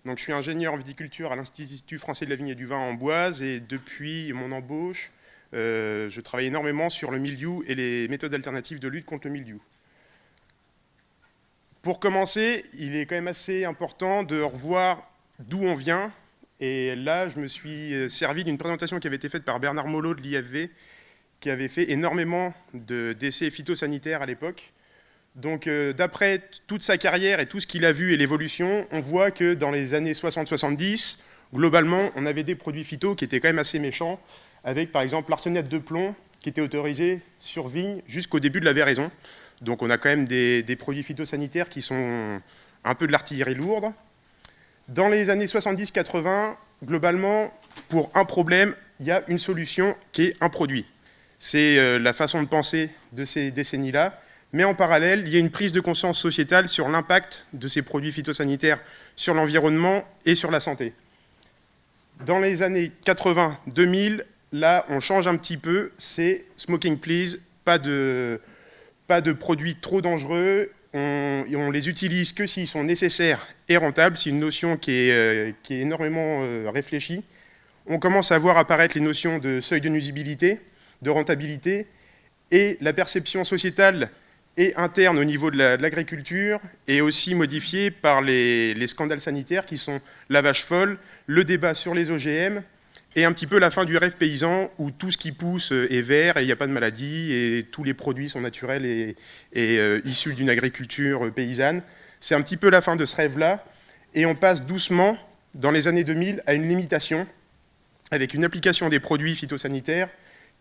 Donc, je suis ingénieur en viticulture à l'Institut français de la vigne et du vin à Amboise, et depuis mon embauche, je travaille énormément sur le mildiou et les méthodes alternatives de lutte contre le mildiou. Pour commencer, il est quand même assez important de revoir d'où on vient. Et là, je me suis servi d'une présentation qui avait été faite par Bernard Molot de l'IFV, qui avait fait énormément d'essais phytosanitaires à l'époque. Donc, d'après toute sa carrière et tout ce qu'il a vu et l'évolution, on voit que dans les années 60-70, globalement, on avait des produits phyto qui étaient quand même assez méchants, avec par exemple l'arsenate de plomb qui était autorisé sur vigne jusqu'au début de la véraison. Donc on a quand même des produits phytosanitaires qui sont un peu de l'artillerie lourde. Dans les années 70-80, globalement, pour un problème, il y a une solution qui est un produit. C'est la façon de penser de ces décennies-là. Mais en parallèle, il y a une prise de conscience sociétale sur l'impact de ces produits phytosanitaires sur l'environnement et sur la santé. Dans les années 80-2000, là, on change un petit peu. C'est smoking please, pas de produits trop dangereux, on les utilise que s'ils sont nécessaires et rentables, c'est une notion qui est énormément réfléchie. On commence à voir apparaître les notions de seuil de nuisibilité, de rentabilité, et la perception sociétale et interne au niveau de l'agriculture est aussi modifiée par les scandales sanitaires qui sont la vache folle, le débat sur les OGM, et un petit peu la fin du rêve paysan où tout ce qui pousse est vert et il n'y a pas de maladie et tous les produits sont naturels et issus d'une agriculture paysanne. C'est un petit peu la fin de ce rêve-là et on passe doucement, dans les années 2000, à une limitation avec une application des produits phytosanitaires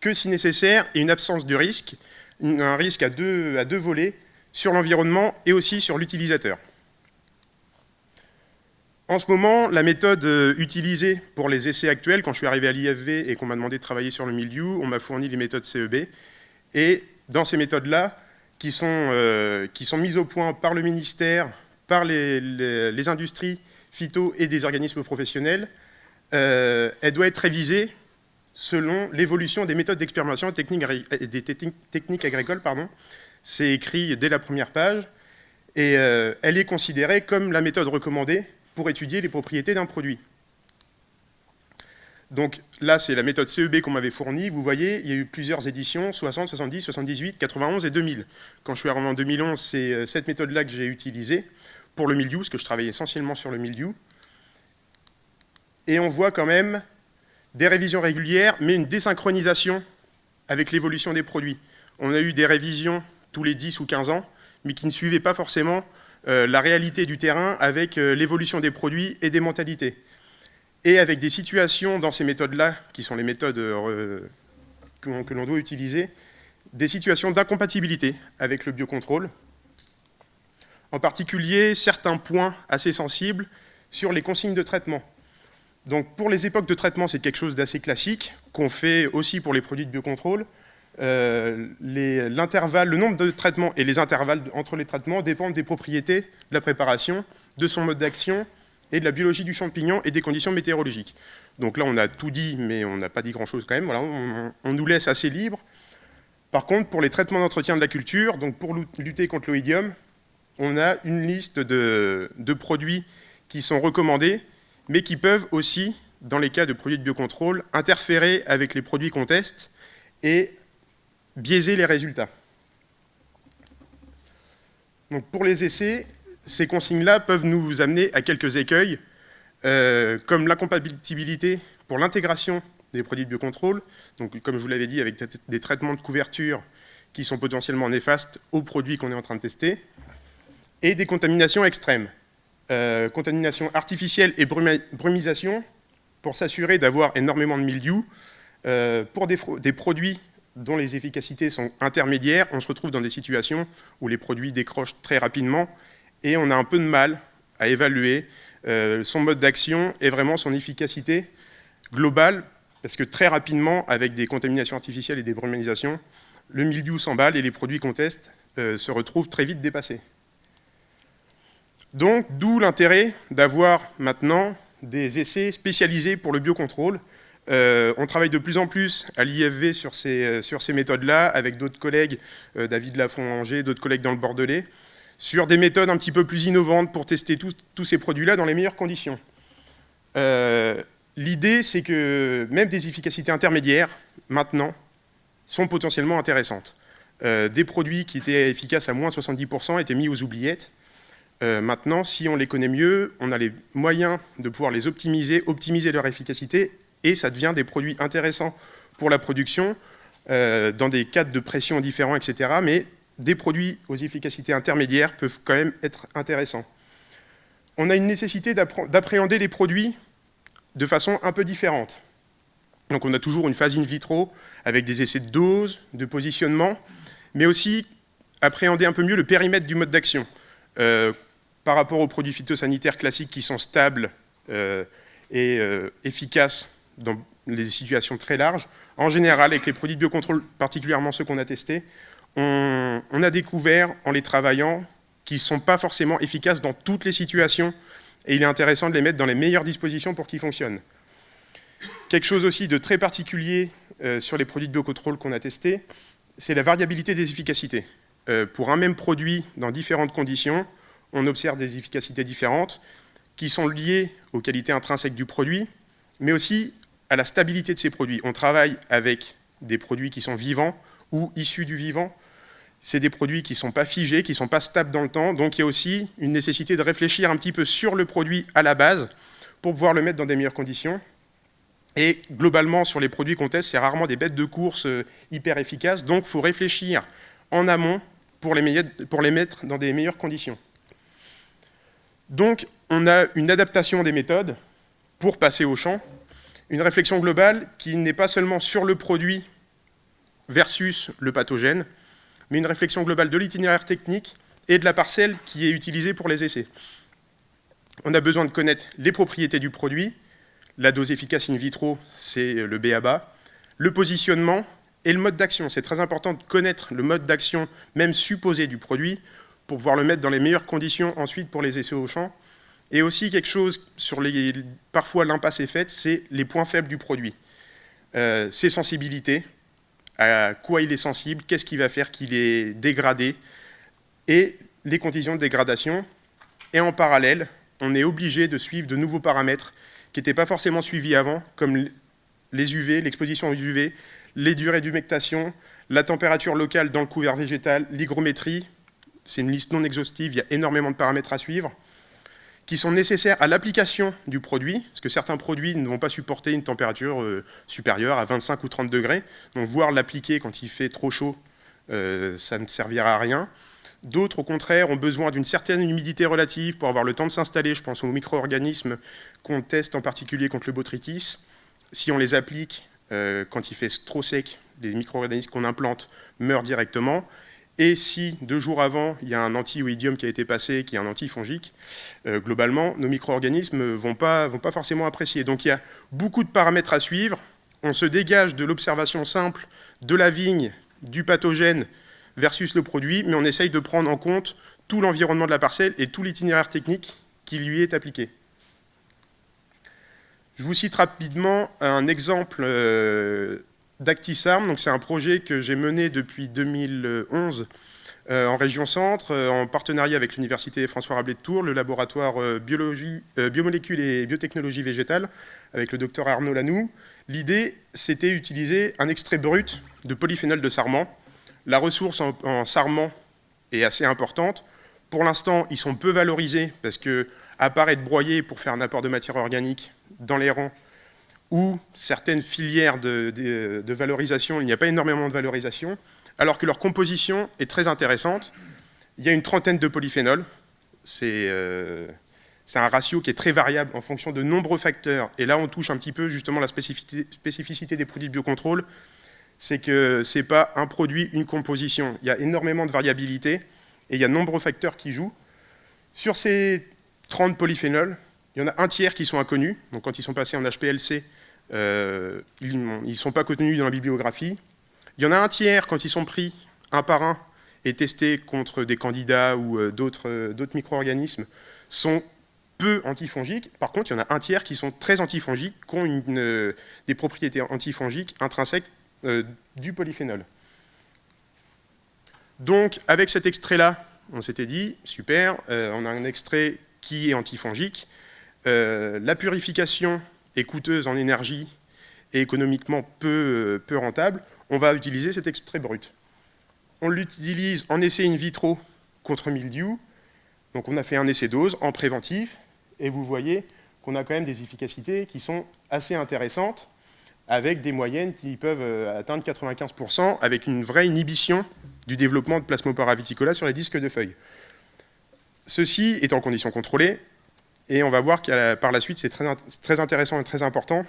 que si nécessaire et une absence de risque, un risque à deux volets, sur l'environnement et aussi sur l'utilisateur. En ce moment, la méthode utilisée pour les essais actuels, quand je suis arrivé à l'IFV et qu'on m'a demandé de travailler sur le mildiou, on m'a fourni les méthodes CEB. Et dans ces méthodes-là, qui sont mises au point par le ministère, par les industries phyto et des organismes professionnels, elle doit être révisée selon l'évolution des méthodes d'expérimentation et des techniques agricoles. C'est écrit dès la première page. Et elle est considérée comme la méthode recommandée pour étudier les propriétés d'un produit. Donc là, c'est la méthode CEB qu'on m'avait fournie. Vous voyez, il y a eu plusieurs éditions, 60, 70, 78, 91 et 2000. Quand je suis arrivé en 2011, c'est cette méthode-là que j'ai utilisée pour le mildiou, parce que je travaillais essentiellement sur le mildiou. Et on voit quand même des révisions régulières, mais une désynchronisation avec l'évolution des produits. On a eu des révisions tous les 10 ou 15 ans, mais qui ne suivaient pas forcément la réalité du terrain avec l'évolution des produits et des mentalités. Et avec des situations dans ces méthodes-là, qui sont les méthodes que l'on doit utiliser, des situations d'incompatibilité avec le biocontrôle, en particulier certains points assez sensibles sur les consignes de traitement. Donc pour les époques de traitement, c'est quelque chose d'assez classique, qu'on fait aussi pour les produits de biocontrôle. L'intervalle, le nombre de traitements et les intervalles entre les traitements dépendent des propriétés de la préparation, de son mode d'action et de la biologie du champignon et des conditions météorologiques. Donc là, on a tout dit, mais on n'a pas dit grand-chose quand même. Voilà, on nous laisse assez libre. Par contre, pour les traitements d'entretien de la culture, donc pour lutter contre l'oïdium, on a une liste de produits qui sont recommandés, mais qui peuvent aussi, dans les cas de produits de biocontrôle, interférer avec les produits qu'on teste et biaiser les résultats. Donc pour les essais, ces consignes-là peuvent nous amener à quelques écueils, comme l'incompatibilité pour l'intégration des produits de biocontrôle, donc comme je vous l'avais dit, avec des traitements de couverture qui sont potentiellement néfastes aux produits qu'on est en train de tester, et des contaminations extrêmes. Contamination artificielle et brumisation, pour s'assurer d'avoir énormément de mildiou, pour des produits dont les efficacités sont intermédiaires, on se retrouve dans des situations où les produits décrochent très rapidement et on a un peu de mal à évaluer son mode d'action et vraiment son efficacité globale, parce que très rapidement, avec des contaminations artificielles et des brumisations, le mildiou s'emballe et les produits qu'on teste se retrouvent très vite dépassés. Donc, d'où l'intérêt d'avoir maintenant des essais spécialisés pour le biocontrôle. On travaille de plus en plus à l'IFV sur ces méthodes-là, avec d'autres collègues, David Lafont-Angers, d'autres collègues dans le Bordelais, sur des méthodes un petit peu plus innovantes pour tester tous ces produits-là dans les meilleures conditions. L'idée, c'est que même des efficacités intermédiaires, maintenant, sont potentiellement intéressantes. Des produits qui étaient efficaces à moins 70% étaient mis aux oubliettes. Maintenant, si on les connaît mieux, on a les moyens de pouvoir les optimiser leur efficacité, et ça devient des produits intéressants pour la production, dans des cadres de pression différents, etc. Mais des produits aux efficacités intermédiaires peuvent quand même être intéressants. On a une nécessité d'appréhender les produits de façon un peu différente. Donc on a toujours une phase in vitro avec des essais de dose, de positionnement, mais aussi appréhender un peu mieux le périmètre du mode d'action. Par rapport aux produits phytosanitaires classiques qui sont stables et efficaces dans les situations très larges, en général, avec les produits de biocontrôle, particulièrement ceux qu'on a testés, on a découvert, en les travaillant, qu'ils ne sont pas forcément efficaces dans toutes les situations, et il est intéressant de les mettre dans les meilleures dispositions pour qu'ils fonctionnent. Quelque chose aussi de très particulier sur les produits de biocontrôle qu'on a testés, c'est la variabilité des efficacités. Pour un même produit, dans différentes conditions, on observe des efficacités différentes qui sont liées aux qualités intrinsèques du produit, mais aussi à la stabilité de ces produits. On travaille avec des produits qui sont vivants ou issus du vivant. C'est des produits qui ne sont pas figés, qui ne sont pas stables dans le temps, donc il y a aussi une nécessité de réfléchir un petit peu sur le produit à la base pour pouvoir le mettre dans des meilleures conditions. Et globalement, sur les produits qu'on teste, c'est rarement des bêtes de course hyper efficaces, donc il faut réfléchir en amont pour les mettre dans des meilleures conditions. Donc, on a une adaptation des méthodes pour passer au champ, une réflexion globale qui n'est pas seulement sur le produit versus le pathogène, mais une réflexion globale de l'itinéraire technique et de la parcelle qui est utilisée pour les essais. On a besoin de connaître les propriétés du produit, la dose efficace in vitro, c'est le b.a.-ba, le positionnement et le mode d'action. C'est très important de connaître le mode d'action, même supposé du produit, pour pouvoir le mettre dans les meilleures conditions ensuite pour les essais au champ. Et aussi quelque chose sur les parfois l'impasse est faite, c'est les points faibles du produit. Ses sensibilités, à quoi il est sensible, qu'est-ce qui va faire qu'il est dégradé, et les conditions de dégradation. Et en parallèle, on est obligé de suivre de nouveaux paramètres qui n'étaient pas forcément suivis avant, comme les UV, l'exposition aux UV, les durées d'humectation, la température locale dans le couvert végétal, l'hygrométrie. C'est une liste non exhaustive, il y a énormément de paramètres à suivre, qui sont nécessaires à l'application du produit, parce que certains produits ne vont pas supporter une température supérieure à 25 ou 30 degrés, donc voir l'appliquer quand il fait trop chaud, ça ne servira à rien. D'autres, au contraire, ont besoin d'une certaine humidité relative pour avoir le temps de s'installer. Je pense aux micro-organismes qu'on teste en particulier contre le botrytis. Si on les applique quand il fait trop sec, les micro-organismes qu'on implante meurent directement. Et si 2 jours avant, il y a un anti-oïdium qui a été passé, qui est un antifongique, globalement, nos micro-organismes ne vont pas forcément apprécier. Donc il y a beaucoup de paramètres à suivre. On se dégage de l'observation simple de la vigne, du pathogène versus le produit, mais on essaye de prendre en compte tout l'environnement de la parcelle et tout l'itinéraire technique qui lui est appliqué. Je vous cite rapidement un exemple d'Actisarm. Donc c'est un projet que j'ai mené depuis 2011 en région Centre, en partenariat avec l'Université François Rabelais de Tours, le laboratoire biomolécules et biotechnologie végétale, avec le docteur Arnaud Lanoux. L'idée, c'était d'utiliser un extrait brut de polyphénol de sarment. La ressource en sarment est assez importante. Pour l'instant, ils sont peu valorisés parce que, à part être broyés pour faire un apport de matière organique dans les rangs, ou certaines filières de valorisation, il n'y a pas énormément de valorisation, alors que leur composition est très intéressante. Il y a une trentaine de polyphénols. C'est un ratio qui est très variable en fonction de nombreux facteurs. Et là, on touche un petit peu justement la spécificité des produits de biocontrôle. C'est que ce n'est pas un produit, une composition. Il y a énormément de variabilité et il y a de nombreux facteurs qui jouent. Sur ces 30 polyphénols, il y en a un tiers qui sont inconnus. Donc quand ils sont passés en HPLC, ils ne sont pas connus dans la bibliographie. Il y en a un tiers, quand ils sont pris un par un et testés contre des candidats ou d'autres micro-organismes, sont peu antifongiques. Par contre, il y en a un tiers qui sont très antifongiques, qui ont des propriétés antifongiques intrinsèques du polyphénol. Donc, avec cet extrait-là, on s'était dit, super, on a un extrait qui est antifongique. la purification est coûteuse en énergie et économiquement peu rentable, on va utiliser cet extrait brut. On l'utilise en essai in vitro contre mildiou. Donc on a fait un essai dose en préventif, et vous voyez qu'on a quand même des efficacités qui sont assez intéressantes, avec des moyennes qui peuvent atteindre 95%, avec une vraie inhibition du développement de Plasmopara viticola sur les disques de feuilles. Ceci est en conditions contrôlées, et on va voir que par la suite, c'est très intéressant et très important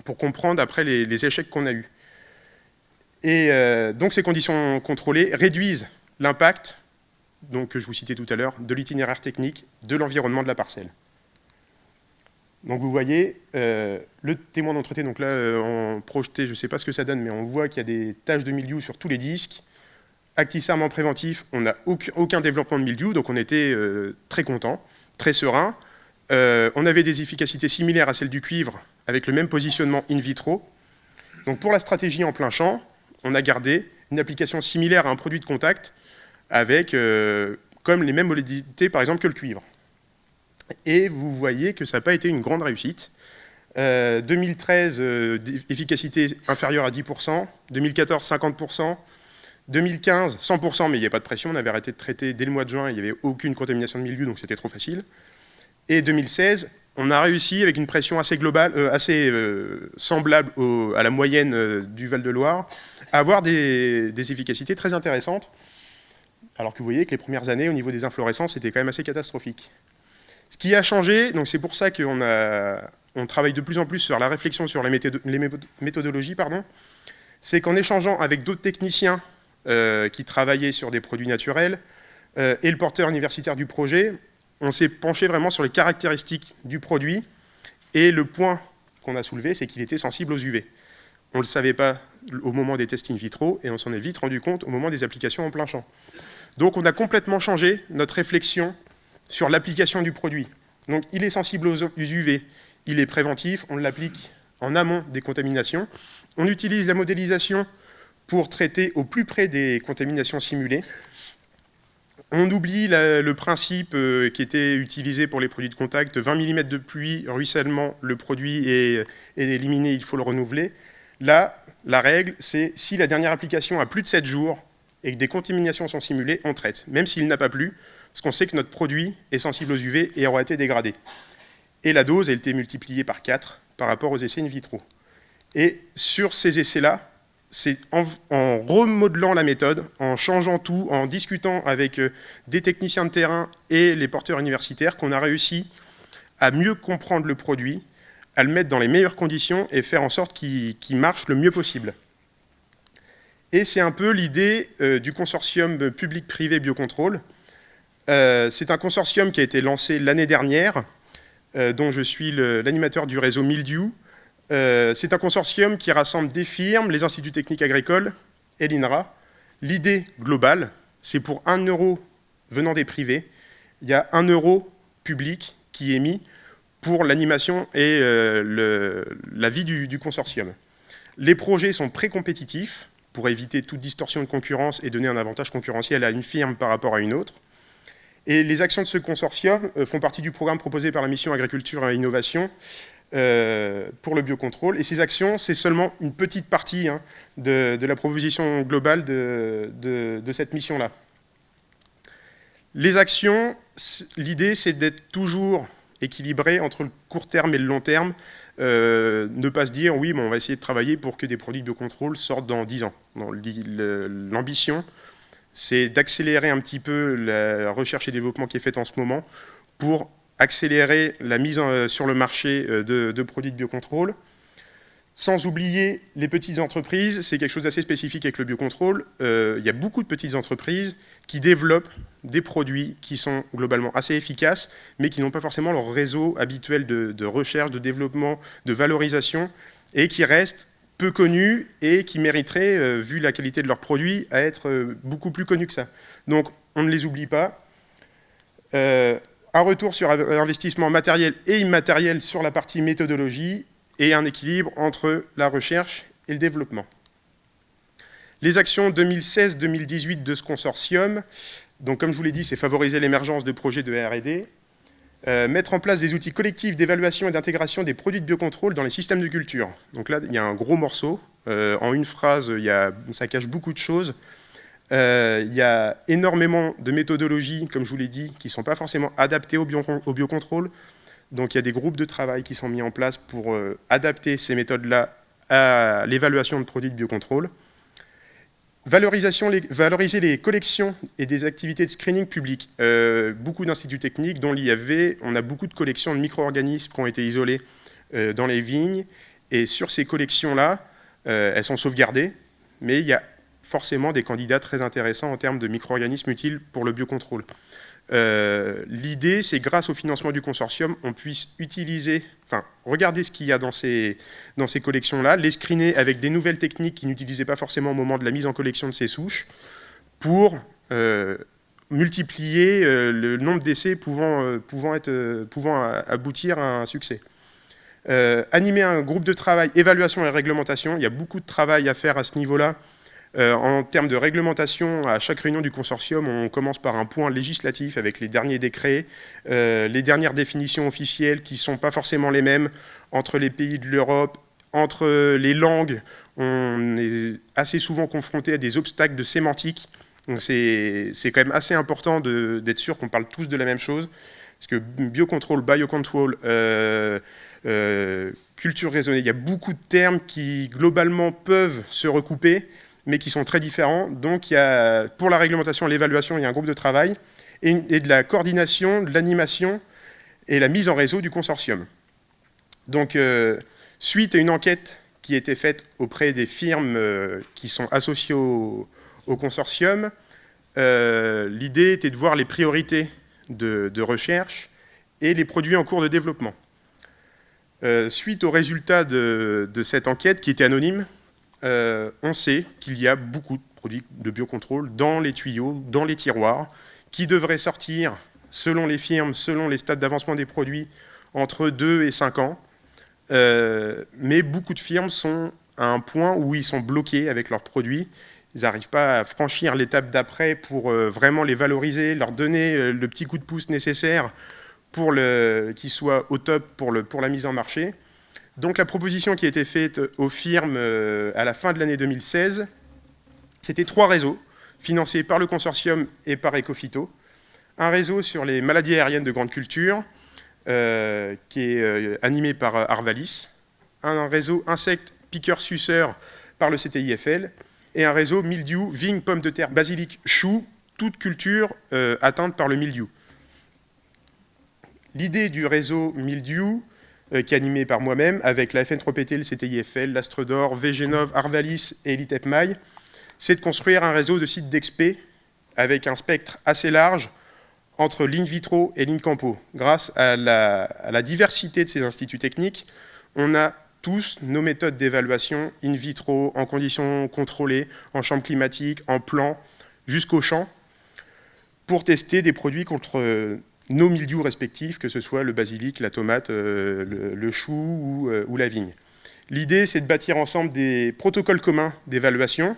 pour comprendre après les échecs qu'on a eus. Et donc ces conditions contrôlées réduisent l'impact, donc, que je vous citais tout à l'heure, de l'itinéraire technique, de l'environnement de la parcelle. Donc vous voyez, le témoin d'entretien, donc là, en projeté, je ne sais pas ce que ça donne, mais on voit qu'il y a des taches de mildiou sur tous les disques. Actif serment préventif, on n'a aucun développement de mildiou, donc on était très content, très serein. On avait des efficacités similaires à celles du cuivre, avec le même positionnement in vitro. Donc pour la stratégie en plein champ, on a gardé une application similaire à un produit de contact, avec comme les mêmes modalités, par exemple, que le cuivre. Et vous voyez que ça n'a pas été une grande réussite. 2013, efficacité inférieure à 10%, 2014, 50%, 2015, 100%, mais il n'y a pas de pression, on avait arrêté de traiter dès le mois de juin, il n'y avait aucune contamination de mildiou, donc c'était trop facile. Et 2016, on a réussi, avec une pression assez globale, semblable à la moyenne du Val-de-Loire, à avoir des efficacités très intéressantes, alors que vous voyez que les premières années, au niveau des inflorescences, c'était quand même assez catastrophique. Ce qui a changé, donc c'est pour ça qu'on travaille de plus en plus sur la réflexion sur les méthodologies, c'est qu'en échangeant avec d'autres techniciens qui travaillaient sur des produits naturels et le porteur universitaire du projet, on s'est penché vraiment sur les caractéristiques du produit, et le point qu'on a soulevé, c'est qu'il était sensible aux UV. On ne le savait pas au moment des tests in vitro, et on s'en est vite rendu compte au moment des applications en plein champ. Donc on a complètement changé notre réflexion sur l'application du produit. Donc il est sensible aux UV, il est préventif, on l'applique en amont des contaminations. On utilise la modélisation pour traiter au plus près des contaminations simulées. On oublie le principe qui était utilisé pour les produits de contact, 20 mm de pluie, ruissellement, le produit est éliminé, il faut le renouveler. Là, la règle, c'est si la dernière application a plus de 7 jours et que des contaminations sont simulées, on traite, même s'il n'a pas plu, parce qu'on sait que notre produit est sensible aux UV et aura été dégradé. Et la dose a été multipliée par 4 par rapport aux essais in vitro. Et sur ces essais-là, c'est en remodelant la méthode, en changeant tout, en discutant avec des techniciens de terrain et les porteurs universitaires, qu'on a réussi à mieux comprendre le produit, à le mettre dans les meilleures conditions et faire en sorte qu'il marche le mieux possible. Et c'est un peu l'idée du consortium public-privé biocontrôle. C'est un consortium qui a été lancé l'année dernière, dont je suis l'animateur du réseau Mildiou. C'est un consortium qui rassemble des firmes, les instituts techniques agricoles et l'INRA. L'idée globale, c'est pour 1 euro venant des privés, il y a 1 euro public qui est mis pour l'animation et la vie du consortium. Les projets sont pré-compétitifs pour éviter toute distorsion de concurrence et donner un avantage concurrentiel à une firme par rapport à une autre. Et les actions de ce consortium font partie du programme proposé par la mission Agriculture et Innovation pour le biocontrôle. Et ces actions, c'est seulement une petite partie de la proposition globale de cette mission-là. Les actions, l'idée, c'est d'être toujours équilibré entre le court terme et le long terme. Ne pas se dire, oui, bon, on va essayer de travailler pour que des produits de biocontrôle sortent dans 10 ans. L'ambition, c'est d'accélérer un petit peu la recherche et développement qui est faite en ce moment pour accélérer la mise sur le marché de produits de biocontrôle. Sans oublier les petites entreprises, c'est quelque chose d'assez spécifique avec le biocontrôle. Il y a beaucoup de petites entreprises qui développent des produits qui sont globalement assez efficaces, mais qui n'ont pas forcément leur réseau habituel de recherche, de développement, de valorisation, et qui restent peu connus et qui mériteraient, vu la qualité de leurs produits, à être beaucoup plus connus que ça. Donc on ne les oublie pas. Un retour sur investissement matériel et immatériel sur la partie méthodologie, et un équilibre entre la recherche et le développement. Les actions 2016-2018 de ce consortium, donc comme je vous l'ai dit, c'est favoriser l'émergence de projets de R&D. Mettre en place des outils collectifs d'évaluation et d'intégration des produits de biocontrôle dans les systèmes de culture. Donc là, il y a un gros morceau. En une phrase, ça cache beaucoup de choses. Il y a énormément de méthodologies, comme je vous l'ai dit, qui ne sont pas forcément adaptées au biocontrôle. Donc il y a des groupes de travail qui sont mis en place pour adapter ces méthodes-là à l'évaluation de produits de biocontrôle. Valoriser les collections et des activités de screening public. Beaucoup d'instituts techniques, dont l'IFV, on a beaucoup de collections de micro-organismes qui ont été isolés dans les vignes. Et sur ces collections-là, elles sont sauvegardées, mais il y a forcément des candidats très intéressants en termes de micro-organismes utiles pour le biocontrôle. L'idée, c'est grâce au financement du consortium, on puisse regarder ce qu'il y a dans ces collections-là, les screener avec des nouvelles techniques qu'ils n'utilisaient pas forcément au moment de la mise en collection de ces souches, pour multiplier le nombre d'essais pouvant aboutir à un succès. Animer un groupe de travail, évaluation et réglementation, il y a beaucoup de travail à faire à ce niveau-là. En termes de réglementation, à chaque réunion du consortium, on commence par un point législatif avec les derniers décrets, les dernières définitions officielles qui ne sont pas forcément les mêmes entre les pays de l'Europe, entre les langues. On est assez souvent confronté à des obstacles de sémantique. Donc c'est quand même assez important d'être sûr qu'on parle tous de la même chose. Parce que biocontrôle, culture raisonnée, il y a beaucoup de termes qui globalement peuvent se recouper, mais qui sont très différents. Donc, pour la réglementation et l'évaluation, il y a un groupe de travail et de la coordination, de l'animation et la mise en réseau du consortium. Donc, suite à une enquête qui a été faite auprès des firmes qui sont associées au consortium, l'idée était de voir les priorités de recherche et les produits en cours de développement. Suite aux résultats de cette enquête, qui était anonyme, on sait qu'il y a beaucoup de produits de biocontrôle dans les tuyaux, dans les tiroirs, qui devraient sortir, selon les firmes, selon les stades d'avancement des produits, entre 2 et 5 ans. Mais beaucoup de firmes sont à un point où ils sont bloqués avec leurs produits. Ils n'arrivent pas à franchir l'étape d'après pour vraiment les valoriser, leur donner le petit coup de pouce nécessaire pour qu'ils soient au top pour la mise en marché. Donc la proposition qui a été faite aux firmes à la fin de l'année 2016, c'était 3 réseaux financés par le consortium et par Ecophyto. Un réseau sur les maladies aériennes de grande culture, qui est animé par Arvalis. Un réseau insectes, piqueurs, suceurs par le CTIFL. Et un réseau mildiou, vignes, pommes de terre, basilic, choux, toute culture atteinte par le mildiou. L'idée du réseau mildiou, qui est animé par moi-même, avec la FN3PT, le CTIFL, l'Astrodor, VGnov, Arvalis et l'ITEPMAI, c'est de construire un réseau de sites d'expé avec un spectre assez large entre l'INVitro et l'INCampo. Grâce à la diversité de ces instituts techniques, on a tous nos méthodes d'évaluation in vitro, en conditions contrôlées, en chambre climatique, en plan, jusqu'au champ, pour tester des produits contre nos mildious respectifs, que ce soit le basilic, la tomate, le chou ou la vigne. L'idée, c'est de bâtir ensemble des protocoles communs d'évaluation.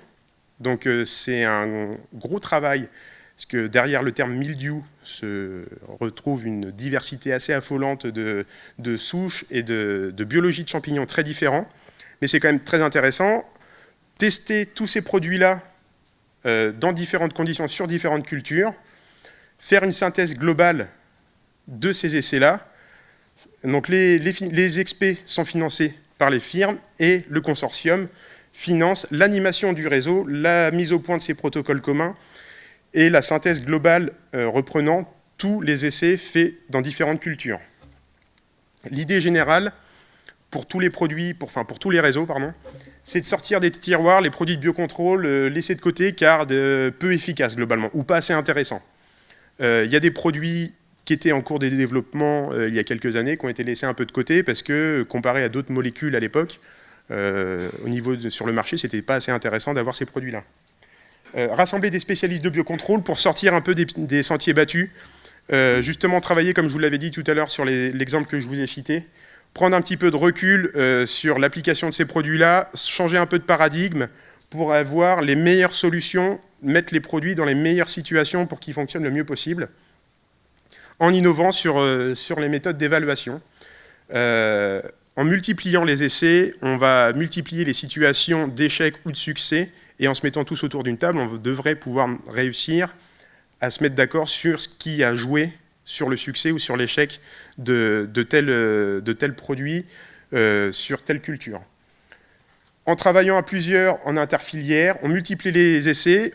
Donc, c'est un gros travail, parce que derrière le terme mildiou se retrouve une diversité assez affolante de souches et de biologie de champignons très différents. Mais c'est quand même très intéressant. Tester tous ces produits-là dans différentes conditions, sur différentes cultures, faire une synthèse globale de ces essais-là. Donc les expés sont financés par les firmes et le consortium finance l'animation du réseau, la mise au point de ces protocoles communs et la synthèse globale reprenant tous les essais faits dans différentes cultures. L'idée générale pour tous les produits, pour tous les réseaux, c'est de sortir des tiroirs les produits de biocontrôle laissés de côté car peu efficaces globalement ou pas assez intéressants. Il y a des produits qui étaient en cours de développement il y a quelques années, qui ont été laissés un peu de côté parce que, comparé à d'autres molécules à l'époque, sur le marché, c'était pas assez intéressant d'avoir ces produits-là. Rassembler des spécialistes de biocontrôle pour sortir un peu des sentiers battus, justement travailler, comme je vous l'avais dit tout à l'heure sur l'exemple que je vous ai cité, prendre un petit peu de recul sur l'application de ces produits-là, changer un peu de paradigme pour avoir les meilleures solutions, mettre les produits dans les meilleures situations pour qu'ils fonctionnent le mieux possible. en innovant sur les méthodes d'évaluation. En multipliant les essais, on va multiplier les situations d'échec ou de succès, et en se mettant tous autour d'une table, on devrait pouvoir réussir à se mettre d'accord sur ce qui a joué sur le succès ou sur l'échec de tel produit sur telle culture. En travaillant à plusieurs en interfilière, on multiplie les essais,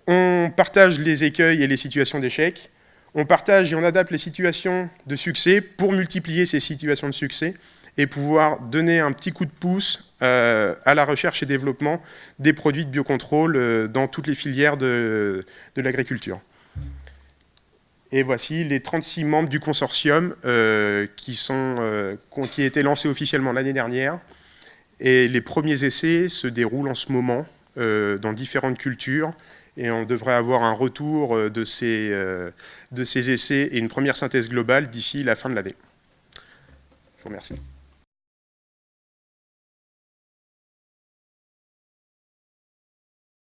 on partage les écueils et les situations d'échec, on partage et on adapte les situations de succès pour multiplier ces situations de succès et pouvoir donner un petit coup de pouce à la recherche et développement des produits de biocontrôle dans toutes les filières de l'agriculture. Et voici les 36 membres du consortium qui ont été lancés officiellement l'année dernière. Et les premiers essais se déroulent en ce moment dans différentes cultures. Et on devrait avoir un retour de ces essais et une première synthèse globale d'ici la fin de l'année. Je vous remercie.